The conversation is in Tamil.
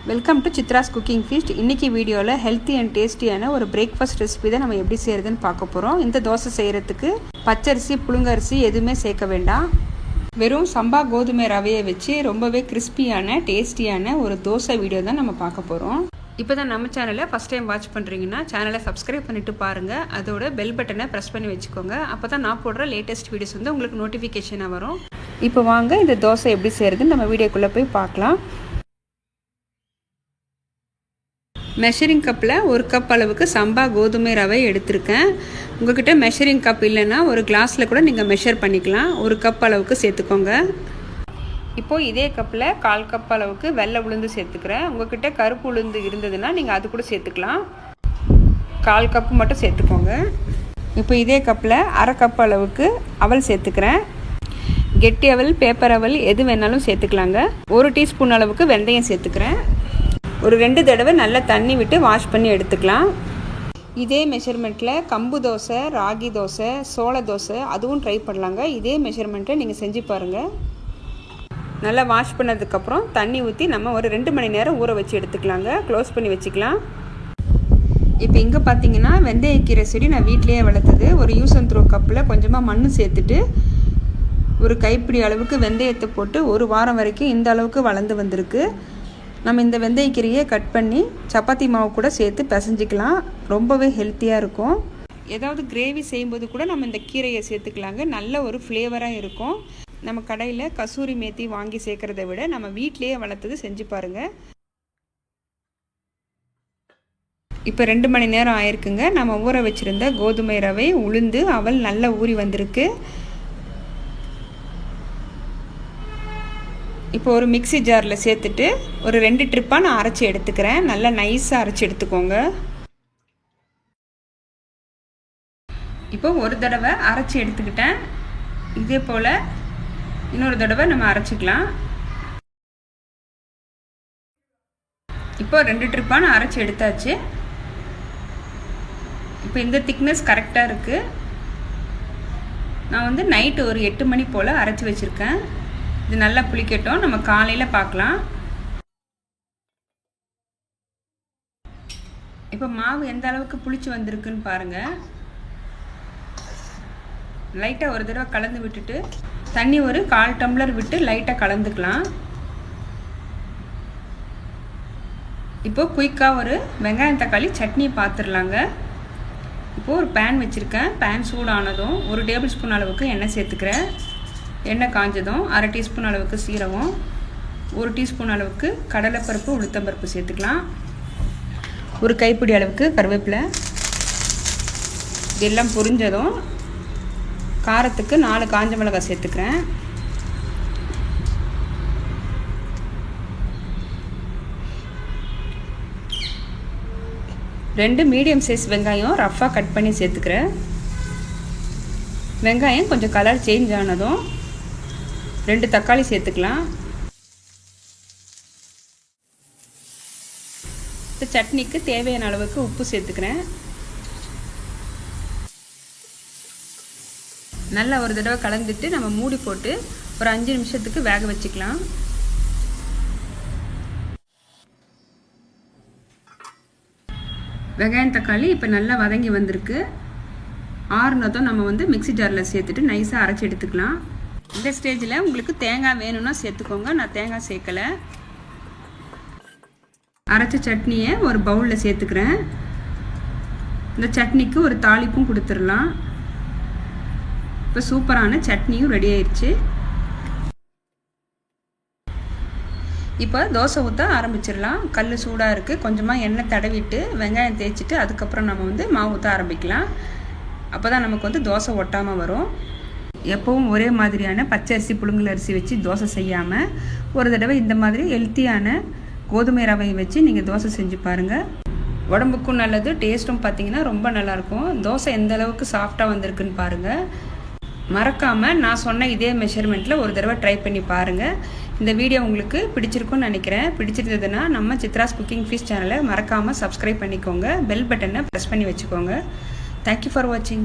Welcome to Chitra's cooking feast. இன்றைக்கி வீடியோவில் ஹெல்த்தி அண்ட் டேஸ்டியான ஒரு பிரேக்ஃபாஸ்ட் ரெசிபி தான் நம்ம எப்படி செய்கிறதுன்னு பார்க்க போகிறோம். இந்த தோசை செய்கிறதுக்கு பச்சரிசி புழுங்கரிசி எதுவுமே சேர்க்க வேண்டாம். வெறும் சம்பா கோதுமை ரவையை வச்சு ரொம்பவே கிறிஸ்பியான டேஸ்டியான ஒரு தோசை வீடியோ தான் நம்ம பார்க்க போகிறோம். இப்போ தான் நம்ம சேனலை ஃபஸ்ட் டைம் வாட்ச் பண்ணுறீங்கன்னா சேனலை சப்ஸ்கிரைப் பண்ணிவிட்டு பாருங்கள். அதோட பெல் பட்டனை ப்ரெஸ் பண்ணி வச்சுக்கோங்க. அப்போ தான் நான் போடுற லேட்டஸ்ட் வீடியோஸ் வந்து உங்களுக்கு நோட்டிஃபிகேஷனாக வரும். இப்போ வாங்க இந்த தோசை எப்படி செய்கிறதுன்னு நம்ம வீடியோக்குள்ளே போய் பார்க்கலாம். மெஷரிங் கப்பில் ஒரு கப் அளவுக்கு சம்பா கோதுமை ரவை எடுத்திருக்கேன். உங்கள்கிட்ட மெஷரிங் கப் இல்லைன்னா ஒரு கிளாஸில் கூட நீங்கள் மெஷர் பண்ணிக்கலாம். ஒரு கப் அளவுக்கு சேர்த்துக்கோங்க. இப்போது இதே கப்பில் 1/4 கப் அளவுக்கு வெள்ளை உளுந்து சேர்த்துக்கிறேன். உங்கள்கிட்ட கருப்பு உளுந்து இருந்ததுன்னா நீங்கள் அது கூட சேர்த்துக்கலாம். 1/4 கப்பு மட்டும் சேர்த்துக்கோங்க. இப்போ இதே கப்பில் 1/2 கப் அளவுக்கு அவல் சேர்த்துக்கிறேன். கெட்டி அவல், பேப்பர் அவல் எது வேணாலும் சேர்த்துக்கலாங்க. 1 டீஸ்பூன் அளவுக்கு வெந்தயம் சேர்த்துக்கிறேன். ஒரு 2 தடவை நல்லா தண்ணி விட்டு வாஷ் பண்ணி எடுத்துக்கலாம். இதே மெஷர்மெண்ட்டில் கம்பு தோசை, ராகி தோசை, சோள தோசை அதுவும் ட்ரை பண்ணலாங்க. இதே மெஷர்மெண்ட்டை நீங்கள் செஞ்சு பாருங்கள். நல்லா வாஷ் பண்ணதுக்கப்புறம் தண்ணி ஊற்றி நம்ம ஒரு 2 மணி நேரம் ஊற வச்சு எடுத்துக்கலாங்க. க்ளோஸ் பண்ணி வச்சுக்கலாம். இப்போ இங்கே பார்த்தீங்கன்னா வெந்தயக்கீரை செடி நான் வீட்டிலேயே வளர்த்தது. ஒரு யூஸ் அண்ட் த்ரோ கப்பில் கொஞ்சமாக மண் சேர்த்துட்டு ஒரு கைப்பிடி அளவுக்கு வெந்தயத்தை போட்டு 1 வாரம் வரைக்கும் இந்த அளவுக்கு வளர்ந்து வந்திருக்கு. நம்ம இந்த வெந்தயக்கீரையை கட் பண்ணி சப்பாத்தி மாவு கூட சேர்த்து பிசைஞ்சிக்கலாம். ரொம்பவே ஹெல்த்தியாக இருக்கும். ஏதாவது கிரேவி செய்யும்போது கூட நம்ம இந்த கீரையை சேர்த்துக்கலாங்க. நல்ல ஒரு ஃப்ளேவராக இருக்கும். நம்ம கடையில் கசூரி மேத்தி வாங்கி சேர்க்குறத விட நம்ம வீட்டிலேயே வளர்த்தது செஞ்சு பாருங்கள். இப்போ 2 மணி நேரம் ஆயிருக்குங்க. நம்ம ஊற வச்சுருந்த கோதுமை ரவை, உளுந்து, அவல் நல்லா ஊறி வந்திருக்கு. இப்போ ஒரு மிக்ஸி ஜாரில் சேர்த்துட்டு ஒரு 2 ட்ரிப்பாக நான் அரைச்சி எடுத்துக்கிறேன். நல்லா நைஸாக அரைச்சி எடுத்துக்கோங்க. இப்போ ஒரு தடவை அரைச்சி எடுத்துக்கிட்டேன். இதே போல் இன்னொரு தடவை நம்ம அரைச்சிக்கலாம். இப்போ 2 ட்ரிப்பாக நான் அரைச்சி எடுத்தாச்சு. இப்போ இந்த திக்னஸ் கரெக்டாக இருக்குது. நான் வந்து நைட்டு ஒரு 8 மணி போல் அரைச்சி வச்சுருக்கேன். இது நல்லா புளிக்கட்டும், நம்ம காலையில் பார்க்கலாம். இப்போ மாவு எந்த அளவுக்கு புளிச்சு வந்திருக்குன்னு பாருங்கள். லைட்டாக ஒரு தடவை கலந்து விட்டுட்டு தண்ணி ஒரு 1/4 டம்ளர் விட்டு லைட்டாக கலந்துக்கலாம். இப்போ குயிக்காக ஒரு வெங்காயம் தக்காளி சட்னி பார்த்துடலாங்க. இப்போது ஒரு பேன் வச்சுருக்கேன். பேன் சூடானதும் 1 டேபிள் ஸ்பூன் அளவுக்கு எண்ணெய் சேர்த்துக்கிறேன். எண்ணெய் காஞ்சதும் 1/2 டீஸ்பூன் அளவுக்கு சீரகம், 1 டீஸ்பூன் அளவுக்கு கடலைப்பருப்பு, உளுத்தம்பருப்பு சேர்த்துக்கலாம். ஒரு கைப்பிடி அளவுக்கு கருவேப்பிலை. இதெல்லாம் பொரிஞ்சதும் காரத்துக்கு 4 காஞ்ச மிளகாய் சேர்த்துக்கிறேன். ரெண்டு மீடியம் சைஸ் வெங்காயம் ரஃப்பாக கட் பண்ணி சேர்த்துக்கிறேன். வெங்காயம் கொஞ்சம் கலர் சேஞ்ச் ஆனதும் 2 தக்காளி சேர்த்துக்கலாம். இந்த சட்னிக்கு தேவையான அளவுக்கு உப்பு சேர்த்துக்கிறேன். நல்லா ஒரு தடவை கலந்துட்டு நம்ம மூடி போட்டு ஒரு 5 நிமிஷத்துக்கு வேக வச்சுக்கலாம். வெங்காயம் தக்காளி இப்போ நல்லா வதங்கி வந்திருக்கு. ஆறுனதும் நம்ம வந்து மிக்ஸி ஜாரில் சேர்த்துட்டு நைஸாக அரைச்சி எடுத்துக்கலாம். இந்த ஸ்டேஜில் உங்களுக்கு தேங்காய் வேணும்னா சேர்த்துக்கோங்க. நான் தேங்காய் சேர்க்கலை. அரைச்ச சட்னியை ஒரு பவுலில் சேர்த்துக்கிறேன். இந்த சட்னிக்கு ஒரு தாளிப்பும் கொடுத்துடலாம். இப்போ சூப்பரான சட்னியும் ரெடி ஆயிடுச்சு. இப்போ தோசை ஊற்ற ஆரம்பிச்சிடலாம். கல் சூடாக இருக்குது. கொஞ்சமாக எண்ணெய் தடவிட்டு வெங்காயம் தேய்ச்சிட்டு அதுக்கப்புறம் நம்ம வந்து மாவு ஊற்ற ஆரம்பிக்கலாம். அப்போ தான் நமக்கு வந்து தோசை ஒட்டாமல் வரும். எப்போவும் ஒரே மாதிரியான பச்சரிசி புழுங்கல் அரிசி வச்சு தோசை செய்யாமல் ஒரு தடவை இந்த மாதிரி ஹெல்த்தியான கோதுமை ரவையை வச்சு நீங்கள் தோசை செஞ்சு பாருங்கள். உடம்புக்கும் நல்லது, டேஸ்ட்டும் பார்த்தீங்கன்னா ரொம்ப நல்லாயிருக்கும். தோசை எந்த அளவுக்கு சாஃப்டாக வந்திருக்குன்னு பாருங்கள். மறக்காமல் நான் சொன்ன இதே மெஷர்மெண்ட்டில் ஒரு தடவை ட்ரை பண்ணி பாருங்கள். இந்த வீடியோ உங்களுக்கு பிடிச்சிருக்குன்னு நினைக்கிறேன். பிடிச்சிருந்ததுன்னா நம்ம சித்ராஸ் குக்கிங் ஃபீஸ்ட் சேனலை மறக்காமல் சப்ஸ்கிரைப் பண்ணிக்கோங்க. பெல் பட்டனை ப்ரெஸ் பண்ணி வச்சுக்கோங்க. Thank you for watching.